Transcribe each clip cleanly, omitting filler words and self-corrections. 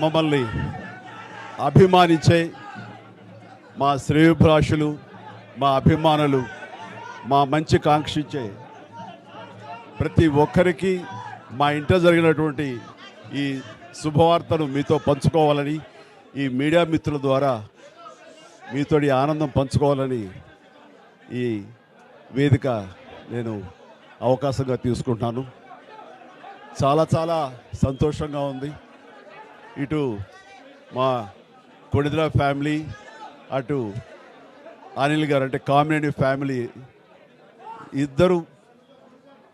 మమ్మల్ని అభిమానించే మా శ్రేయోభిలాషులు, మా అభిమానులు, మా మంచి కాంక్షించే ప్రతి ఒక్కరికి మా ఇంట జరిగినటువంటి ఈ శుభవార్తను మీతో పంచుకోవాలని, ఈ మీడియా మిత్రుల ద్వారా మీతోటి ఆనందం పంచుకోవాలని ఈ వేదిక నేను అవకాశంగా తీసుకుంటున్నాను. చాలా చాలా సంతోషంగా ఉంది. ఇటు మా కొణిదెల ఫ్యామిలీ, అటు అనిల్ గారు అంటే కామినేని ఫ్యామిలీ ఇద్దరు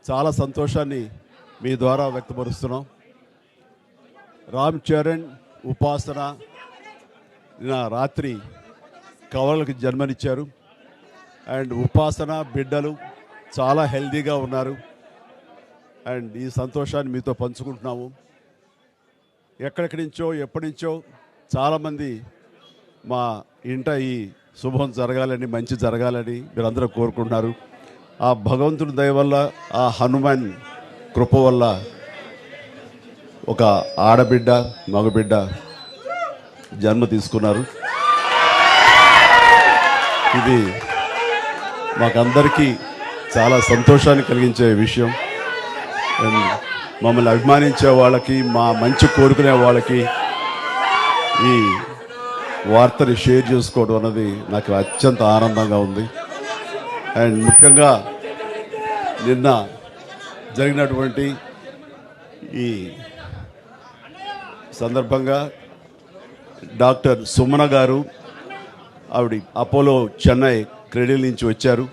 చాలా సంతోషాన్ని మీ ద్వారా వ్యక్తపరుస్తున్నాం. రామ్ చరణ్, ఉపాసన నిన్న రాత్రి కవలకి జన్మనిచ్చారు. అండ్ ఉపాసన బిడ్డలు చాలా హెల్దీగా ఉన్నారు. అండ్ ఈ సంతోషాన్ని మీతో పంచుకుంటున్నాము. ఎక్కడెక్కడి నుంచో ఎప్పటి నుంచో చాలామంది మా ఇంట ఈ శుభం జరగాలని, మంచి జరగాలని మీరందరూ కోరుకుంటున్నారు. ఆ భగవంతుడి దయ వల్ల, ఆ హనుమాన్ కృప వల్ల ఒక ఆడబిడ్డ, మగబిడ్డ జన్మ తీసుకున్నారు. ఇది మాకందరికీ చాలా సంతోషాన్ని కలిగించే విషయం. మమ్మల్ని అభిమానించే వాళ్ళకి, మా మంచి కోరుకునే వాళ్ళకి ఈ వార్తని షేర్ చేసుకోవడం అన్నది నాకు అత్యంత ఆనందంగా ఉంది. అండ్ ముఖ్యంగా నిన్న జరిగినటువంటి ఈ సందర్భంగా డాక్టర్ సుమన గారు, ఆవిడ అపోలో చెన్నై క్రెడిల్ నుంచి వచ్చారు.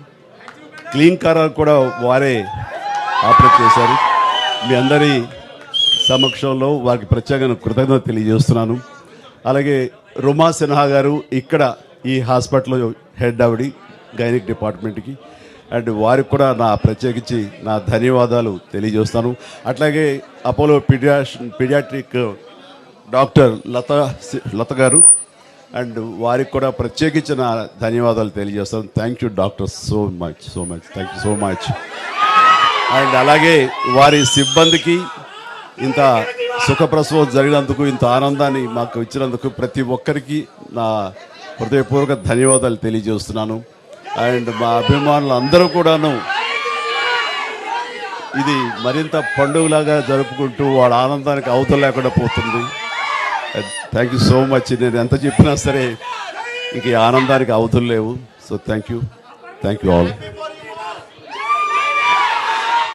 క్లీన్ కారాలు కూడా వారే ఆపరేట్ చేశారు. మీ అందరి సమక్షంలో వారికి ప్రత్యేకంగా కృతజ్ఞత తెలియజేస్తున్నాను. అలాగే రుమా సిన్హా గారు ఇక్కడ ఈ హాస్పిటల్లో హెడ్ ఆవిడ గైనిక్ డిపార్ట్మెంట్కి, అండ్ వారికి కూడా నా ప్రత్యేకించి నా ధన్యవాదాలు తెలియజేస్తాను. అట్లాగే అపోలో పీడియాట్రిక్ డాక్టర్ లత గారు, అండ్ వారికి కూడా ప్రత్యేకించి నా ధన్యవాదాలు తెలియజేస్తాను. Thank you doctor, so much thank you so much. And అలాగే వారి సిబ్బందికి ఇంత సుఖప్రసవం జరిగినందుకు, ఇంత ఆనందాన్ని మాకు ఇచ్చినందుకు ప్రతి ఒక్కరికి నా హృదయపూర్వక ధన్యవాదాలు తెలియజేస్తున్నాను. అండ్ మా అభిమానులు అందరూ కూడాను ఇది మరింత పండుగలాగా జరుపుకుంటూ వాళ్ళ ఆనందానికి అవతల లేకుండా పోతుంది. Thank you so much. నేను ఎంత చెప్పినా సరే ఇంక ఈ ఆనందానికి అవతలు లేవు. So thank you all.